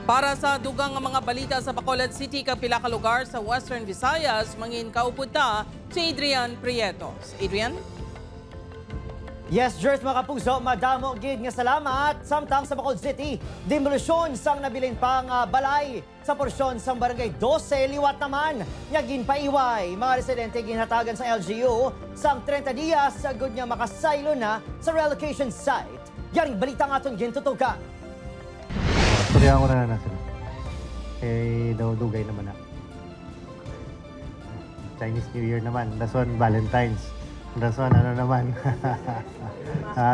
Para sa dugang nga mga balita sa Bacolod City kag pila ka lugar sa Western Visayas, mangin kaupod ta si Adrian Prietos. Adrian? Yes, Jers, mga kapuso, madamo gid nga salamat. Samtang sa Bacolod City, demolusyon sang nabilin pang balay sa porsyon sang barangay 12 liwat naman. Nya ginpaiway mga residente ginhatagan sa LGU sang 30 dias sagud nga makasaylo na sa relocation site. Yaring balita nga aton gintutukan. Purihan ko na sila. Eh, dugay naman na. Chinese New Year naman. That's one, Valentine's. That's one, ano naman.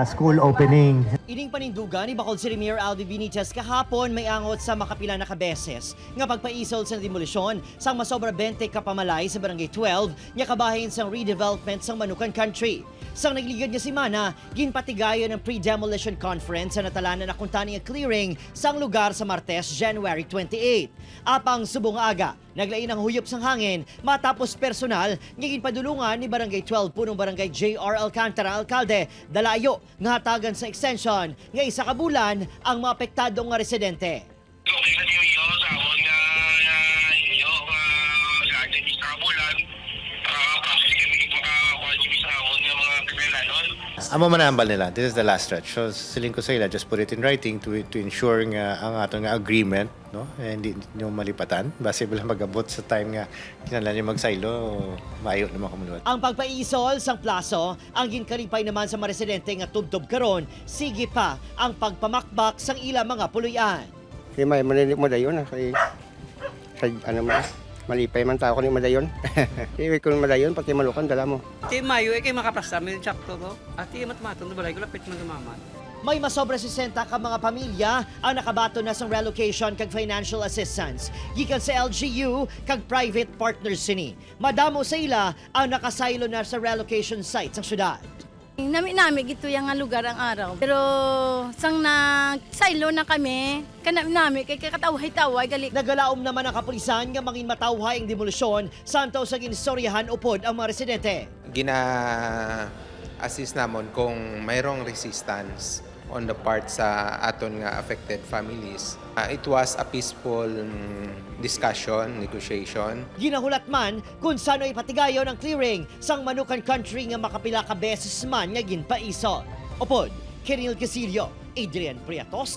School opening. Ining panindugan ni Bacolod City Mayor Alvin Benitez kahapon may angot sa makapila na kabeses nga pagpaisol sa demolusyon sang masobra 20 ka pamalay sa Barangay 12 nga kabahin sang redevelopment sang Manukan Country. Sang nagligad niya si Mana, ginpatigayon ng pre-demolition conference sa natalanan na kuntani ang clearing sang lugar sa Martes, January 28. Apang subong aga, naglain ang huyop sang hangin matapos personal nga ginpadulungan ni Barangay 12 punong Barangay J.R. Alcantara Alcalde dalayo nga hatagan sa extension nga isa ka bulan ang mga apektadong nga residente. Okay na niyo sa amon nga inyo sa atin sa bulan process kami makakuha sa amon nga mga kailanon. Amo manambal nila. This is the last stretch. So siling ko sa ila, just put it in writing to ensure nga ang aton nga agreement, no? Hindi nyo malipatan. Base bala magabot sa time nga kinahanglan niyo magsaylo, maayo naman kumuluwat. Ang pagpaisol sang plaso, ang ginkalipay naman sa mga residente nga tubtob karon, sige pa ang pagpamakbak sang ila mga puluyan. Kaya may manilig mo dayon kay ano man, malipay man tao ko ni madayon. Iwi ko madayon pati malukan dala mo. Ti mayo kay makaprasta mi sakto ko. Ati matmaton balay ko lapit man dumaman. May masobra 60 ka mga pamilya ang nakabato na sa relocation kag financial assistance gikan sa LGU kag private partners sini. Madamo sa ila ang nakasaylo na sa relocation site sa syudad. Nami gito yung lugar ang araw. Pero sang nagsaylo na kami, kanami kay katawhay-tawhay gali. Nagalaom naman ang kapulisan nga mangin matawhay ang demolusyon santo sa ginistoryahan upod ang mga residente. Gina-assist namon kung mayroong resistance on the part sa aton nga affected families. It was a peaceful discussion, negotiation. Ginahulat man kung saan ay patigayon ang clearing sang Manukan Country nga makapila ka beses man nga ginpaisol. Upod, Kiril Casillo, Adrian Prietos.